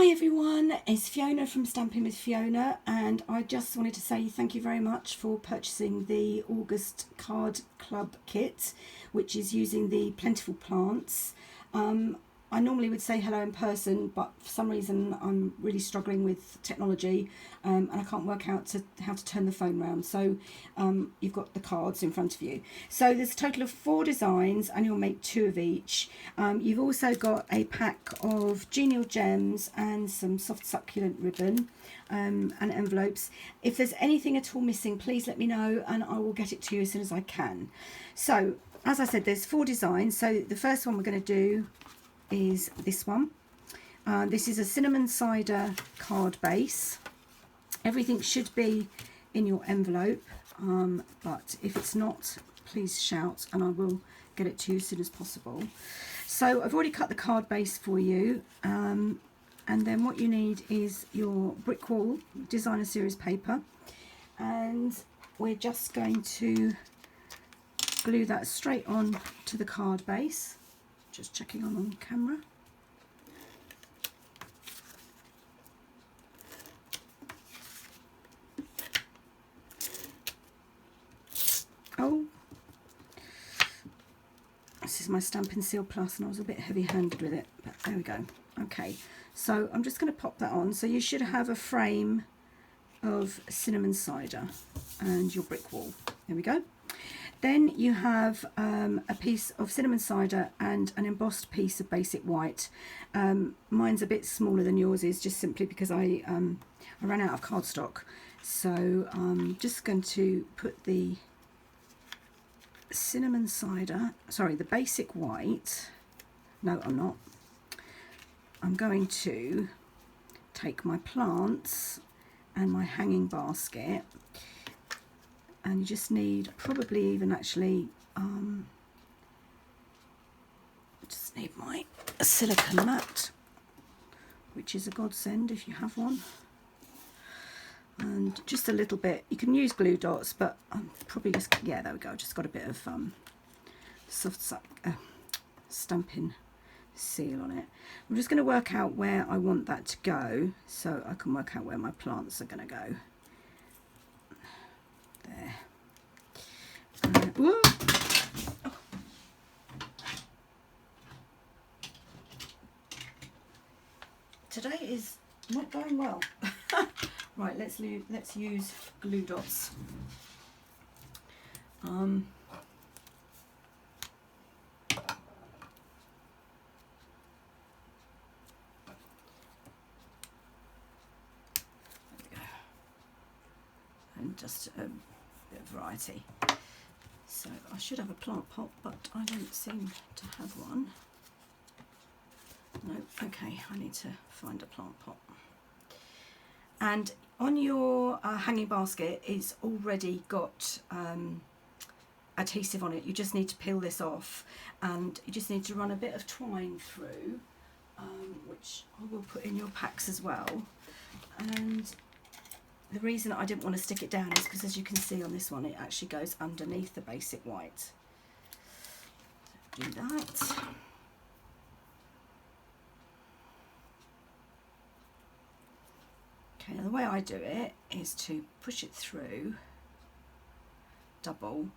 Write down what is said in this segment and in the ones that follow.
Hi everyone, it's Fiona from Stamping with Fiona, and I just wanted to say thank you very much for purchasing the August Card Club kit, which is using the Plentiful plants. I normally would say hello in person, but for some reason I'm really struggling with technology and I can't work out how to turn the phone round. So you've got the cards in front of you. So there's a total of 4 designs and you'll make 2 of each. You've also got a pack of genial gems and some soft succulent ribbon and envelopes. If there's anything at all missing, please let me know and I will get it to you as soon as I can. So as I said, there's 4 designs. So the first one we're going to do is this one. This is a cinnamon cider card base. Everything should be in your envelope, but if it's not, please shout and I will get it to you as soon as possible. So I've already cut the card base for you, and then what you need is your brick wall designer series paper, and we're just going to glue that straight on to the card base. Just checking on camera. Oh, this is my Stampin' Seal Plus and I was a bit heavy-handed with it, but there we go. Okay, so I'm just going to pop that on. So you should have a frame of cinnamon cider and your brick wall. There we go. Then you have a piece of cinnamon cider and an embossed piece of basic white. Mine's a bit smaller than yours is, just simply because I ran out of cardstock. So I'm just going to put the cinnamon cider, sorry, the basic white. No, I'm not. I'm going to take my plants and my hanging basket. And you just need, probably even actually, just need my silicone mat, which is a godsend if you have one. And just a little bit, you can use glue dots, but I'm probably just, yeah, there we go, just got a bit of Stampin' seal on it. I'm just going to work out where I want that to go, so I can work out where my plants are going to go. There. Oh. Today is not going well. Right, let's use glue dots. And just a bit of variety. So I should have a plant pot, but I don't seem to have one. No, okay, I need to find a plant pot. And on your hanging basket, it's already got adhesive on it. You just need to peel this off, and you just need to run a bit of twine through, which I will put in your packs as well. And the reason I didn't want to stick it down is because, as you can see on this one, it actually goes underneath the basic white. Do that. Okay, now the way I do it is to push it through, double,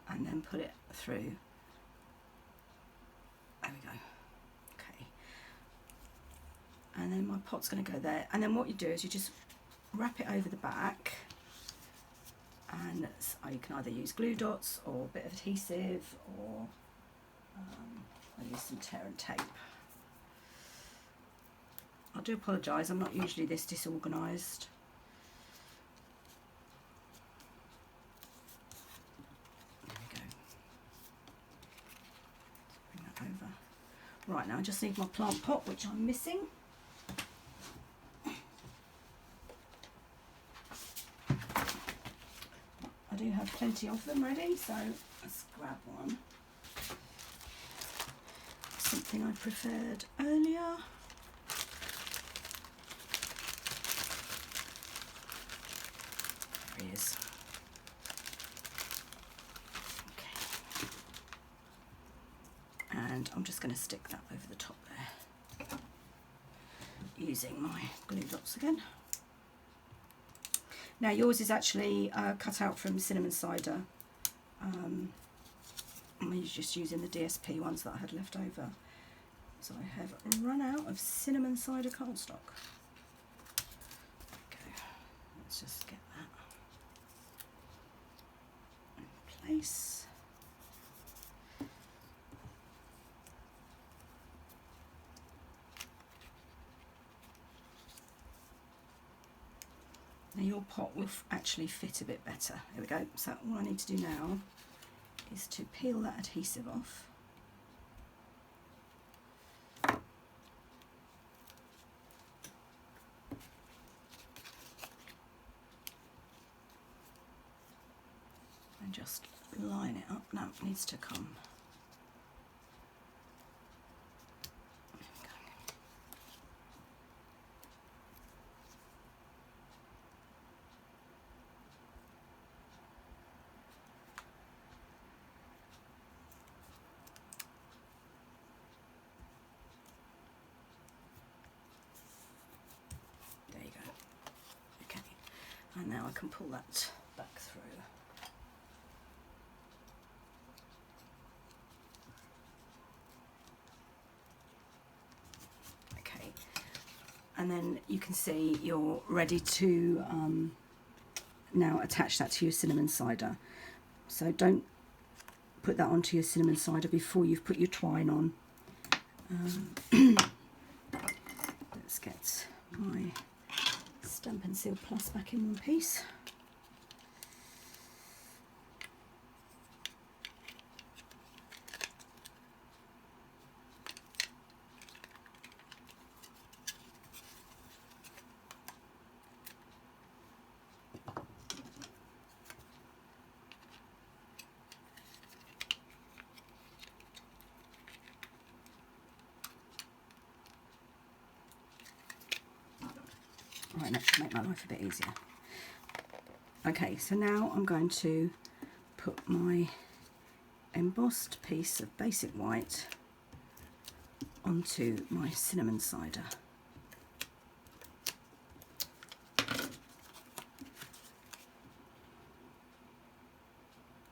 and then put it through. There we go. Okay. And then my pot's going to go there. And then what you do is you just wrap it over the back, and you can either use glue dots or a bit of adhesive, or I'll use some tear and tape. I do apologise, I'm not usually this disorganised. There we go. Bring that over. Right, now I just need my plant pot, which I'm missing. I do have plenty of them ready, so let's grab one. Something I preferred earlier. There he is. Okay. And I'm just going to stick that over the top there. using my glue dots again. Now yours is actually cut out from cinnamon cider. I'm just using the DSP ones that I had left over. So I have run out of cinnamon cider cardstock. Okay, let's just get that in place. Now your pot will actually fit a bit better. There we go. So all I need to do now is to peel that adhesive off. And just line it up. Now it needs to come. And now I can pull that back through. Okay, and then you can see you're ready to now attach that to your cinnamon cider. So don't put that onto your cinnamon cider before you've put your twine on. Let's get my Stampin' Seal Plus back in one piece. Right, that should make my life a bit easier. Okay, so now I'm going to put my embossed piece of basic white onto my cinnamon cider.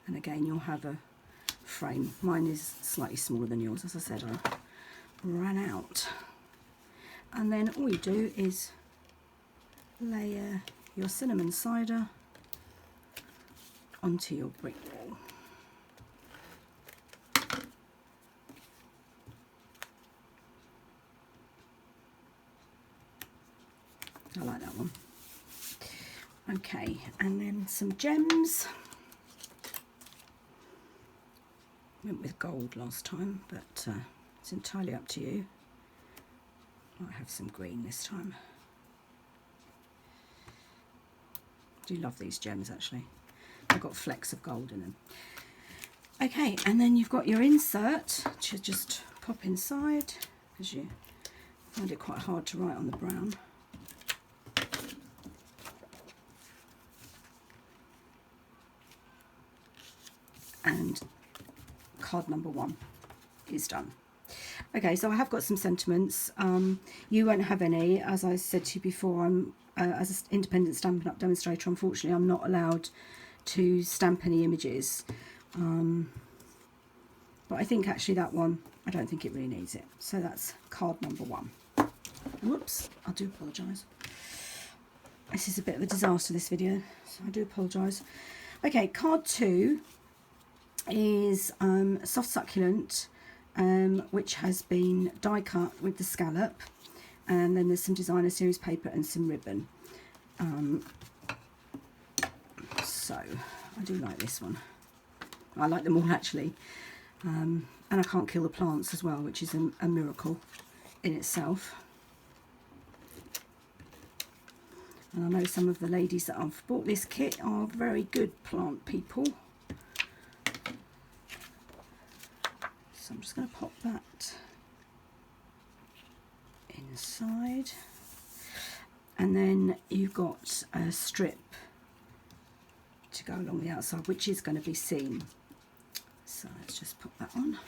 And again, you'll have a frame. Mine is slightly smaller than yours. As I said, I ran out. And then all you do is layer your cinnamon cider onto your brick wall. I like that one. Okay, and then some gems. Went with gold last time, but it's entirely up to you. Might have some green this time. I do love these gems actually. They've got flecks of gold in them. Okay, and then you've got your insert to just pop inside, because you find it quite hard to write on the brown. And card number 1 is done. Okay, so I have got some sentiments. You won't have any. As I said to you before, I'm as an independent Stampin' Up! Demonstrator, unfortunately I'm not allowed to stamp any images. But I think actually that one, I don't think it really needs it. So that's card number 1. Whoops, I do apologise. This is a bit of a disaster, this video, so I do apologise. Okay, card 2 is soft succulent, which has been die cut with the scallop, and then there's some designer series paper and some ribbon. So I do like this one. I like them all actually, and I can't kill the plants as well, which is a miracle in itself. And I know some of the ladies that have bought this kit are very good plant people. So I'm just going to pop that inside. And then you've got a strip to go along the outside, which is going to be seen. So let's just put that on.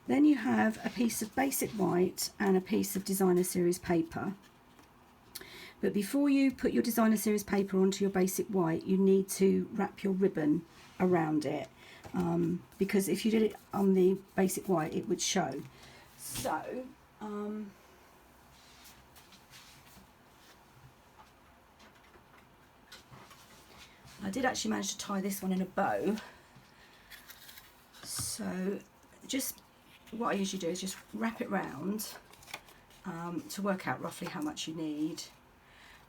Then you have a piece of basic white and a piece of designer series paper. But before you put your designer series paper onto your basic white, you need to wrap your ribbon around it, because if you did it on the basic white, it would show. So I did actually manage to tie this one in a bow. So just what I usually do is just wrap it round to work out roughly how much you need.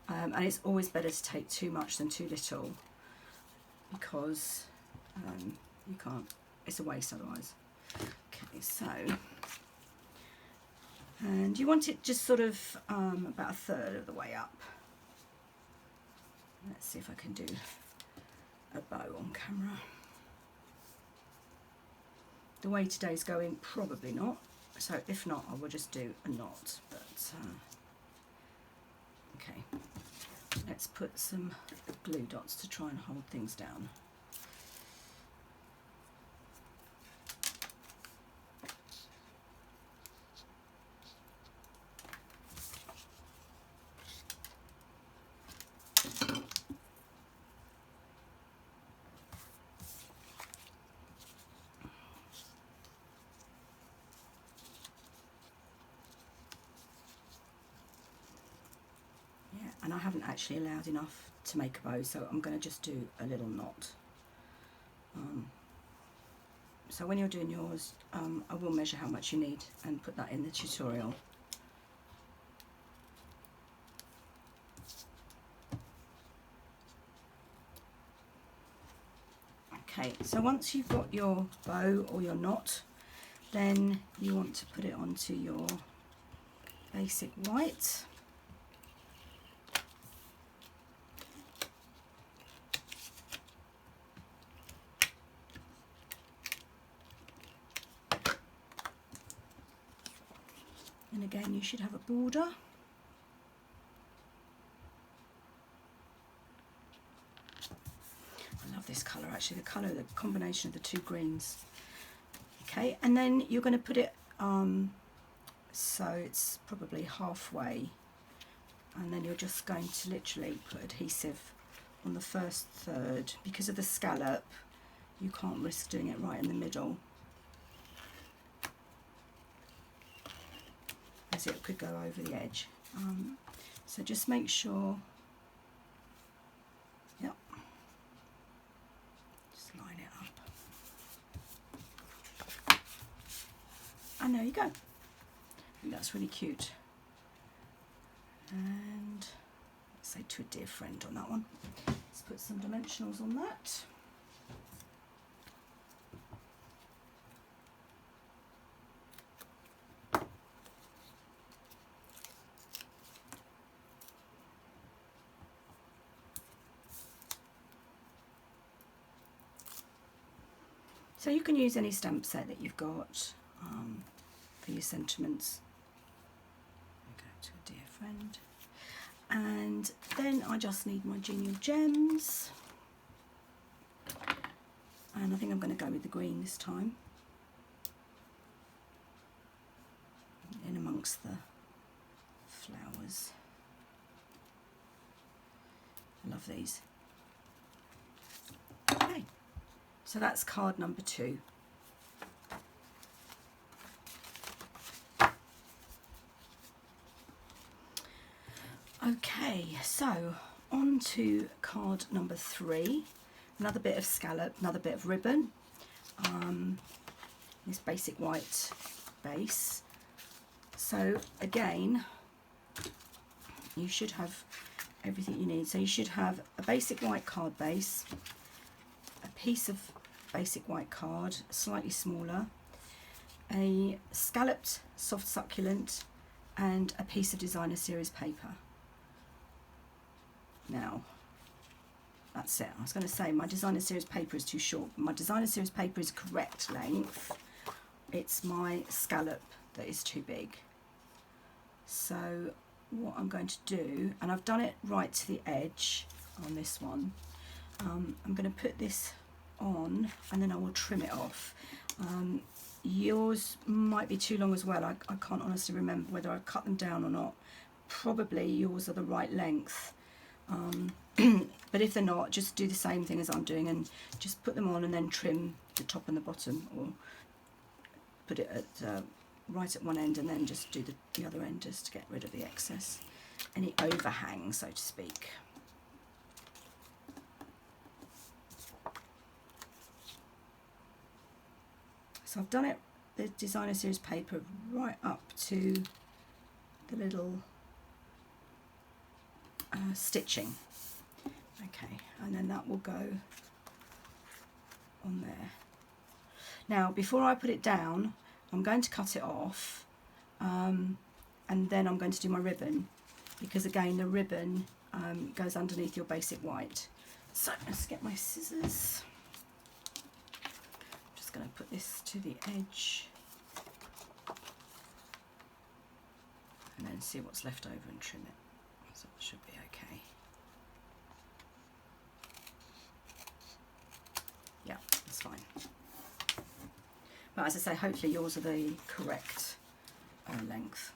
And it's always better to take too much than too little, because you can't, it's a waste otherwise. Okay, so, and you want it just sort of about a third of the way up. Let's see if I can do a bow on camera. The way today's going, probably not. So if not, I will just do a knot. But okay, let's put some glue dots to try and hold things down. And I haven't actually allowed enough to make a bow, so I'm going to just do a little knot. So when you're doing yours, I will measure how much you need and put that in the tutorial. Okay, so once you've got your bow or your knot, then you want to put it onto your basic white. And again, you should have a border. I love this colour actually, the combination of the two greens. Okay, and then you're going to put it so it's probably halfway, and then you're just going to literally put adhesive on the first third. Because of the scallop, you can't risk doing it right in the middle, as it could go over the edge. So just make sure, yep, just line it up. And there you go. I think that's really cute. And let's say to a dear friend on that one. Let's put some dimensionals on that. So you can use any stamp set that you've got for your sentiments. Go to a dear friend. And then I just need my genial gems. And I think I'm going to go with the green this time, in amongst the flowers. I love these. Okay. So that's card number 2. Okay, so on to card number 3. Another bit of scallop, another bit of ribbon. This basic white base. So again, you should have everything you need. So you should have a basic white card base, a piece of basic white card, slightly smaller, a scalloped soft succulent, and a piece of designer series paper. Now that's it. I was going to say my designer series paper is too short. My designer series paper is correct length. It's my scallop that is too big. So what I'm going to do, and I've done it right to the edge on this one, I'm going to put this on and then I will trim it off. yours might be too long as well. I can't honestly remember whether I cut them down or not. Probably yours are the right length. But if they're not, just do the same thing as I'm doing and just put them on and then trim the top and the bottom, or put it at right at one end and then just do the other end just to get rid of the excess, any overhang, so to speak. So I've done it, the designer series paper, right up to the little stitching. Okay, and then that will go on there. Now before I put it down, I'm going to cut it off, and then I'm going to do my ribbon, because again the ribbon goes underneath your basic white. So let's get my scissors. I'm just going to put this to the edge and then see what's left over and trim it. So it should be okay. Yeah, that's fine. But as I say, hopefully yours are the correct length.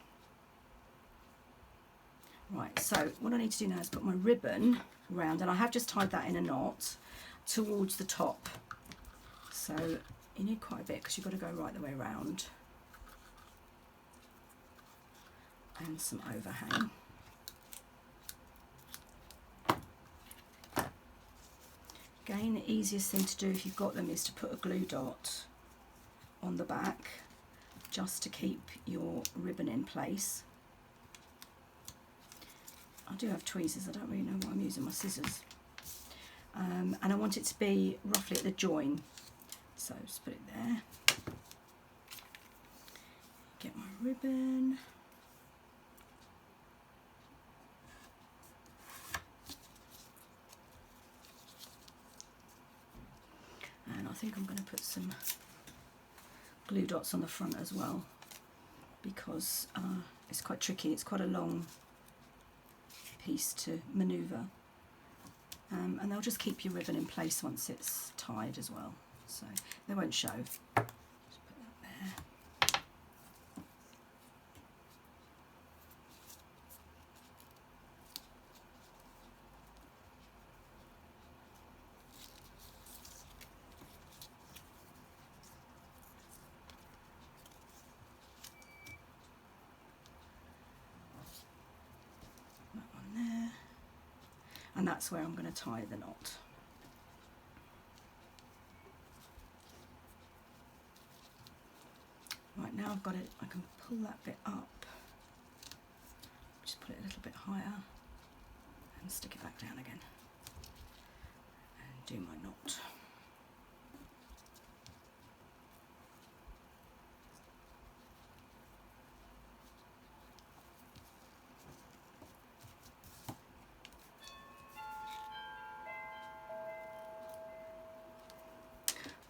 Right, so what I need to do now is put my ribbon around, and I have just tied that in a knot towards the top. So you need quite a bit because you've got to go right the way around. And some overhang. Again, the easiest thing to do if you've got them is to put a glue dot on the back just to keep your ribbon in place. I do have tweezers, I don't really know why I'm using my scissors. And I want it to be roughly at the join, so just put it there. Get my ribbon. And I think I'm going to put some glue dots on the front as well, because it's quite tricky. It's quite a long piece to manoeuvre, and they'll just keep your ribbon in place once it's tied as well, so they won't show. Just put that there. And that's where I'm going to tie the knot. Right, now I've got it, I can pull that bit up, just put it a little bit higher and stick it back down again and do my knot.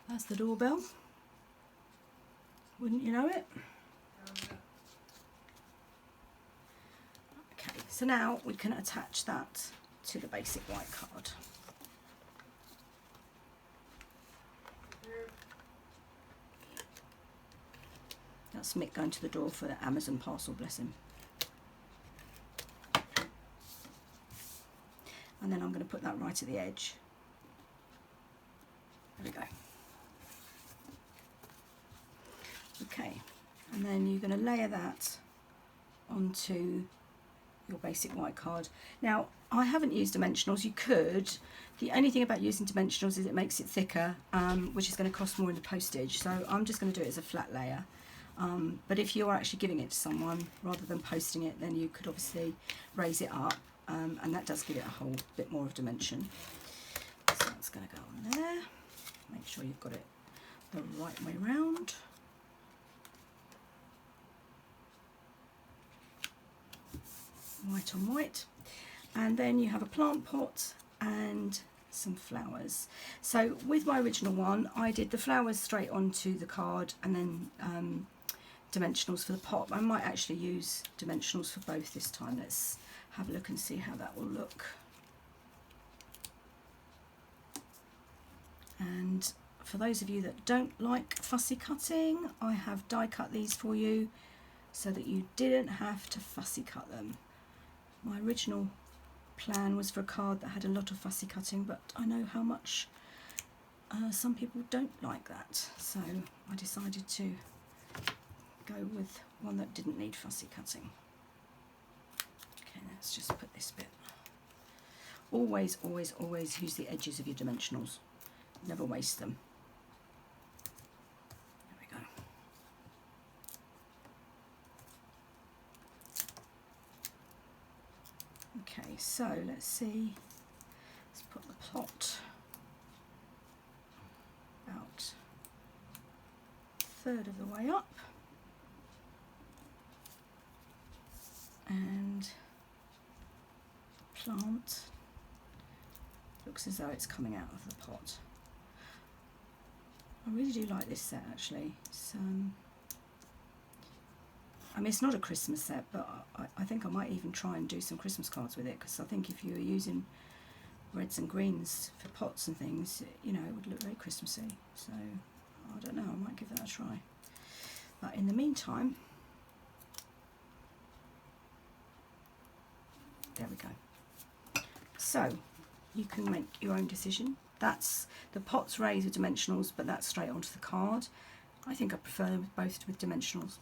That's the doorbell. Wouldn't you know it? Okay, so now we can attach that to the basic white card. That's Mick going to the door for the Amazon parcel, bless him. And then I'm going to put that right at the edge. There we go. Okay, and then you're going to layer that onto your basic white card. Now, I haven't used dimensionals. You could. The only thing about using dimensionals is it makes it thicker, which is going to cost more in the postage. So I'm just going to do it as a flat layer. But if you're actually giving it to someone rather than posting it, then you could obviously raise it up, and that does give it a whole bit more of dimension. So that's going to go on there. Make sure you've got it the right way round. White on white, and then you have a plant pot and some flowers. So with my original one, I did the flowers straight onto the card and then dimensionals for the pot. I might actually use dimensionals for both this time. Let's have a look and see how that will look. And for those of you that don't like fussy cutting, I have die cut these for you so that you didn't have to fussy cut them. My original plan was for a card that had a lot of fussy cutting, but I know how much some people don't like that, so I decided to go with one that didn't need fussy cutting. Okay, let's just put this bit. Always, always, always use the edges of your dimensionals. Never waste them. There we go. Okay, so let's see. Let's put the plot about a third of the way up. And plant looks as though it's coming out of the pot. I really do like this set actually. It's, I mean, it's not a Christmas set, but I think I might even try and do some Christmas cards with it, because I think if you were using reds and greens for pots and things, you know, it would look very Christmassy. So I don't know, I might give that a try. But in the meantime, there we go. So you can make your own decision. That's the pot's raised with dimensionals, but that's straight onto the card. I think I prefer them both with dimensionals.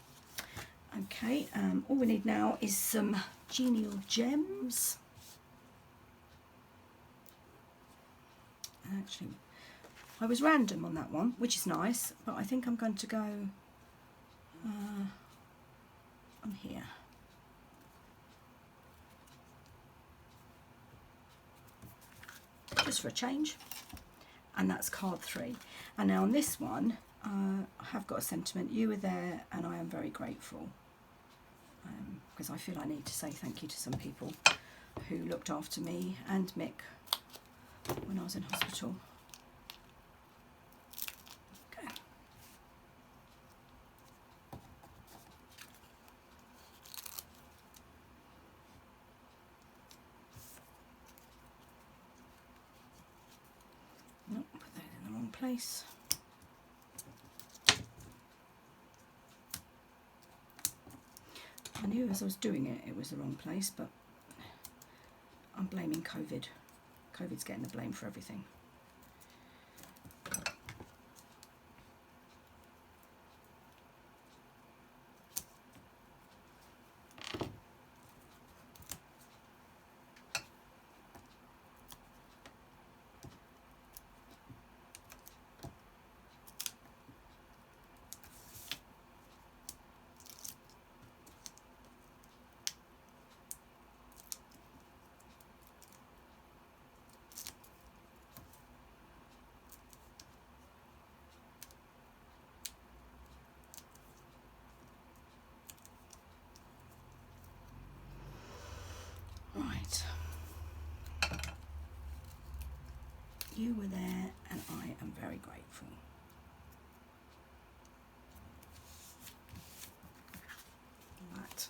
Okay, all we need now is some genial gems. Actually, I was random on that one, which is nice, but I think I'm going to go on here. Just for a change. And that's card 3. And now on this one, I have got a sentiment. You were there and I am very grateful, because I feel I need to say thank you to some people who looked after me and Mick when I was in hospital. Okay. Nope, put that in the wrong place. I knew as I was doing it, it was the wrong place, but I'm blaming COVID. COVID's getting the blame for everything. Right. You were there and I am very grateful. Right.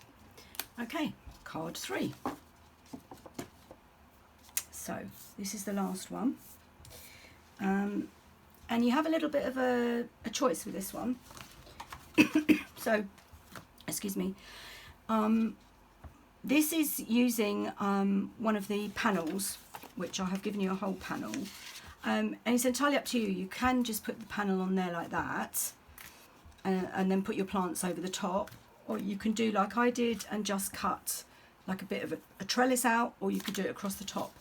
Okay, card 3. So this is the last one. And you have a little bit of a choice with this one. So, excuse me. This is using one of the panels, which I have given you a whole panel, and it's entirely up to you. You can just put the panel on there like that, and then put your plants over the top, or you can do like I did and just cut like a bit of a trellis out, or you could do it across the top.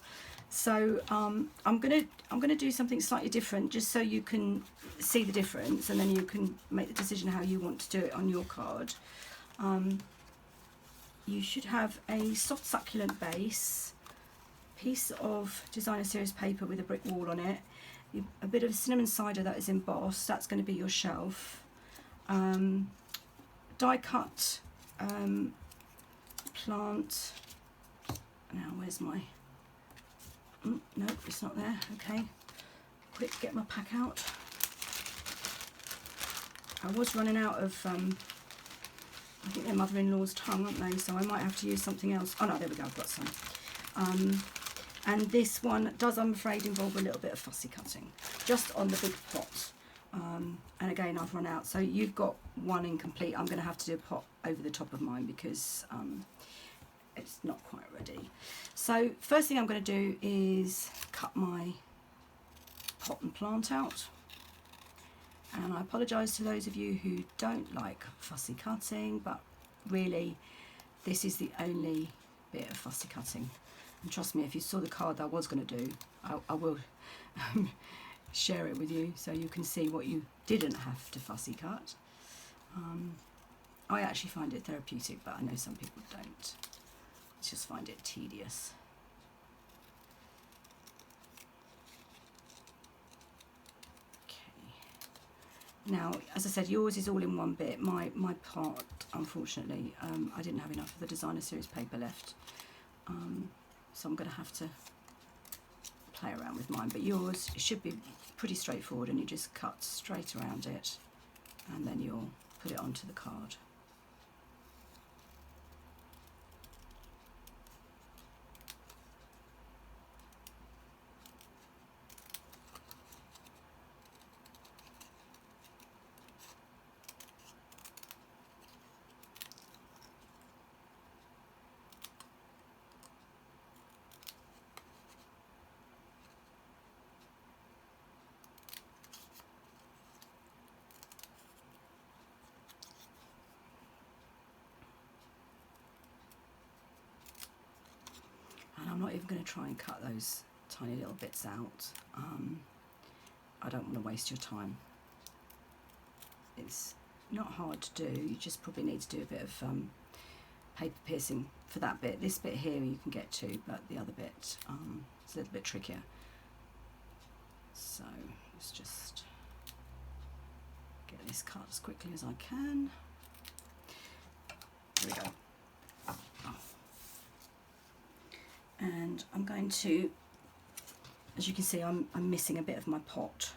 So I'm gonna do something slightly different, just so you can see the difference, and then you can make the decision how you want to do it on your card. You should have a soft succulent base, piece of designer series paper with a brick wall on it, a bit of cinnamon cider that is embossed, that's going to be your shelf, die cut plant. Now where's my, no, it's not there. Okay, quick, get my pack out. I was running out of I think they're mother-in-law's tongue, aren't they? So I might have to use something else. Oh no, there we go, I've got some. And this one does, I'm afraid, involve a little bit of fussy cutting, just on the big pot. And again, I've run out. So you've got one incomplete. I'm going to have to do a pot over the top of mine because it's not quite ready. So first thing I'm going to do is cut my pot and plant out. And I apologise to those of you who don't like fussy cutting, but really this is the only bit of fussy cutting. And trust me, if you saw the card that I was going to do, I will share it with you so you can see what you didn't have to fussy cut. I actually find it therapeutic, but I know some people don't. I just find it tedious. Now, as I said, yours is all in one bit. My part, unfortunately, I didn't have enough of the designer series paper left. So I'm going to have to play around with mine. But yours, it should be pretty straightforward, and you just cut straight around it, and then you'll put it onto the card. I'm not even going to try and cut those tiny little bits out. I don't want to waste your time. It's not hard to do, you just probably need to do a bit of paper piercing for that bit. This bit here you can get to, but the other bit is a little bit trickier. So let's just get this cut as quickly as I can. There we go. And I'm going to, as you can see, I'm missing a bit of my pot,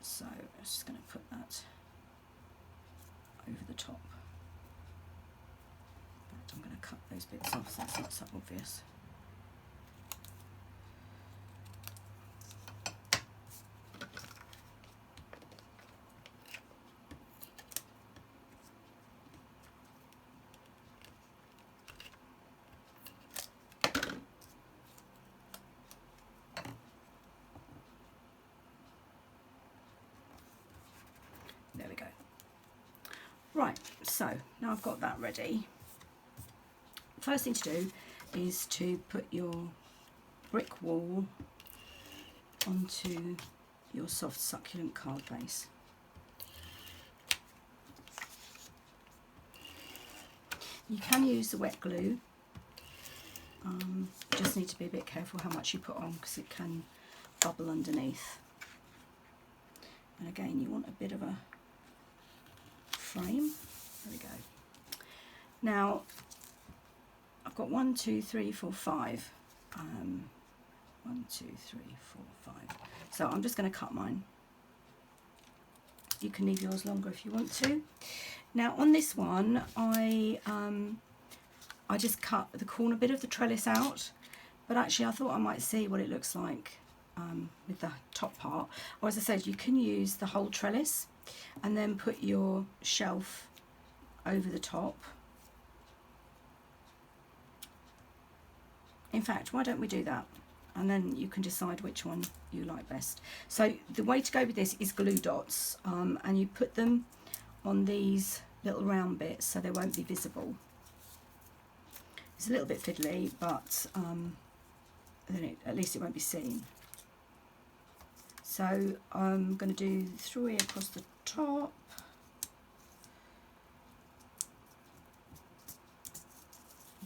so I'm just going to put that over the top. But I'm going to cut those bits off so it's not so obvious. There we go. Right, so now I've got that ready. First thing to do is to put your brick wall onto your soft succulent card base. You can use the wet glue. Just need to be a bit careful how much you put on because it can bubble underneath. And again, you want a bit of a frame. There we go. Now I've got 1, 2, 3, 4, 5. 1, 2, 3, 4, 5. So I'm just going to cut mine. You can leave yours longer if you want to. Now on this one, I just cut the corner bit of the trellis out, but actually I thought I might see what it looks like with the top part. Or as I said, you can use the whole trellis and then put your shelf over the top. In fact, why don't we do that? And then you can decide which one you like best. So the way to go with this is glue dots, and you put them on these little round bits so they won't be visible. It's a little bit fiddly, but then at least it won't be seen. So I'm going to do 3 across the top.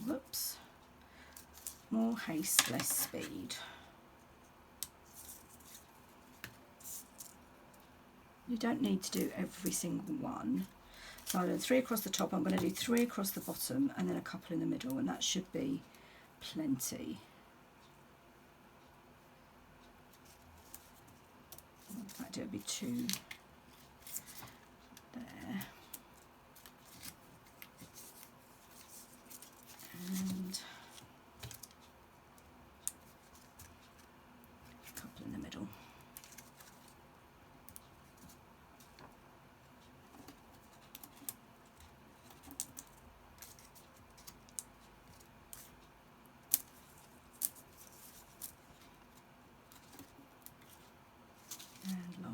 Whoops. More haste, less speed. You don't need to do every single one. So I've done 3 across the top, I'm going to do 3 across the bottom and then a couple in the middle, and that should be plenty. In fact, it would be 2 there. And a couple in the middle.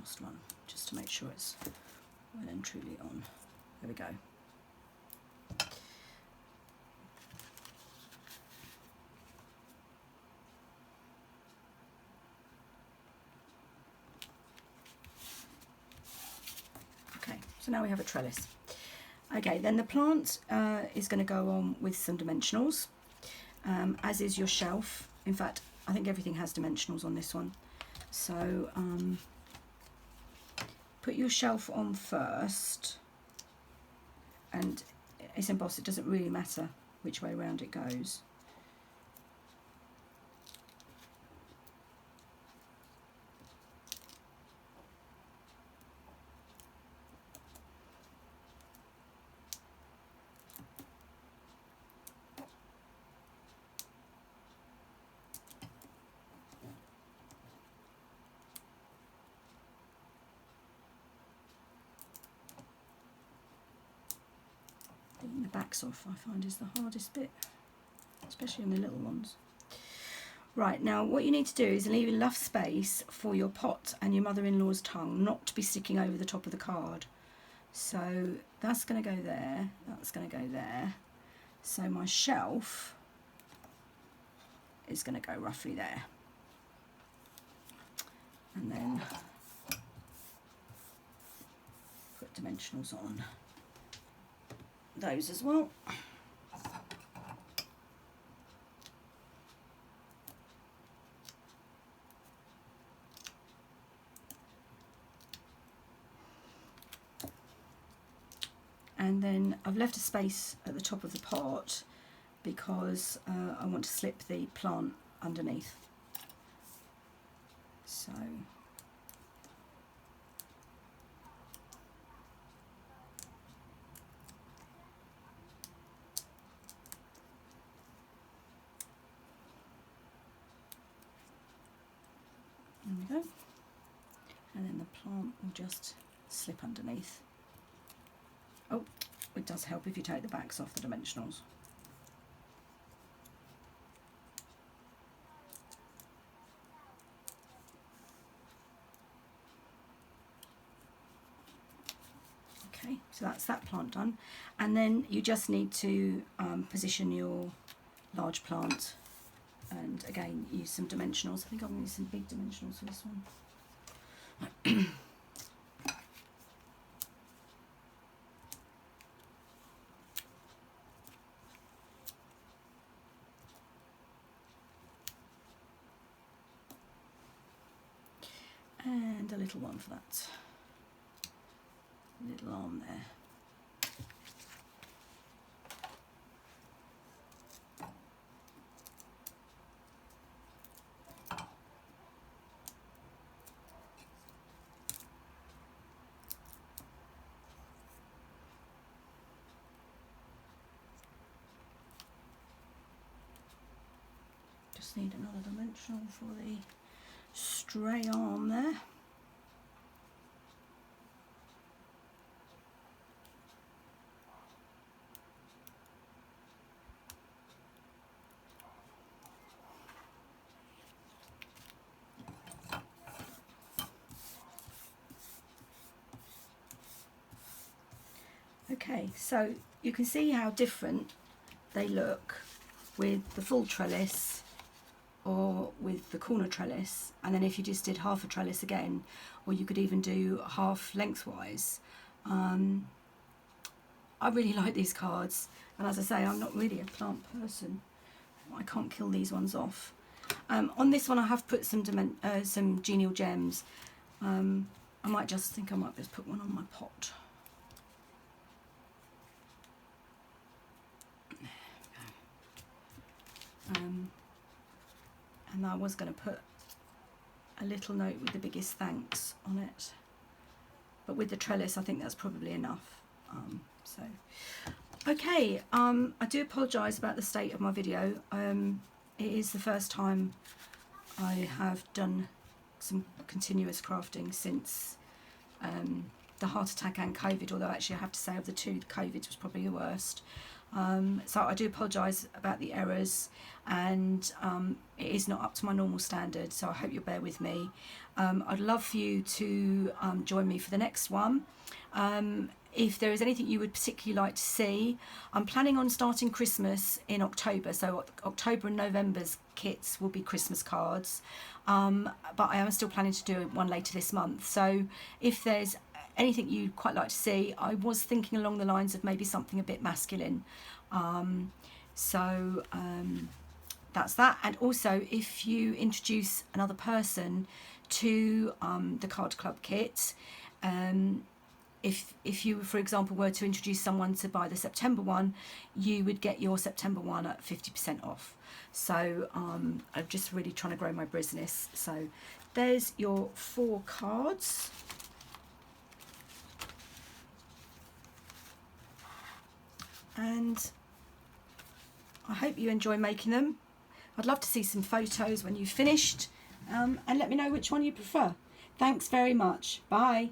last one, just to make sure it's well and truly on. There we go. Okay, so now we have a trellis. Okay, then the plant is going to go on with some dimensionals, as is your shelf. In fact, I think everything has dimensionals on this one. So put your shelf on first, and it's embossed, it doesn't really matter which way around it goes. Getting the backs off, I find, is the hardest bit, especially in the little ones. Right, now what you need to do is leave enough space for your pot and your mother-in-law's tongue not to be sticking over the top of the card. So that's going to go there, that's going to go there. So my shelf is going to go roughly there. And then put dimensionals on those as well. And then I've left a space at the top of the pot because I want to slip the plant underneath. So there we go. And then the plant will just slip underneath. Oh, it does help if you take the backs off the dimensionals. Okay, so that's that plant done. And then you just need to position your large plant, and again use some dimensionals. I think I'm going to use some big dimensionals for this one. And a little one for that little arm there. Just need another dimensional for the stray arm there. Okay, so you can see how different they look with the full trellis or with the corner trellis, and then if you just did half a trellis again, or you could even do half lengthwise. I really like these cards, and as I say, I'm not really a plant person. I can't kill these ones off. On this one I have put some genial gems. I might just put one on my pot. And I was going to put a little note with the biggest thanks on it, but with the trellis I think that's probably enough. Okay, I do apologise about the state of my video. It is the first time I have done some continuous crafting since the heart attack and COVID, although actually I have to say of the two, COVID was probably the worst. So I do apologise about the errors, and it is not up to my normal standard, so I hope you'll bear with me. I'd love for you to join me for the next one. If there is anything you would particularly like to see, I'm planning on starting Christmas in October, so October and November's kits will be Christmas cards, but I am still planning to do one later this month. So if there's anything you'd quite like to see, I was thinking along the lines of maybe something a bit masculine. That's that. And also, if you introduce another person to the card club kit, if you, for example, were to introduce someone to buy the September one, you would get your September one at 50% off. So I'm just really trying to grow my business. So there's your 4 cards. And I hope you enjoy making them. I'd love to see some photos when you've finished, and let me know which one you prefer. Thanks very much. Bye.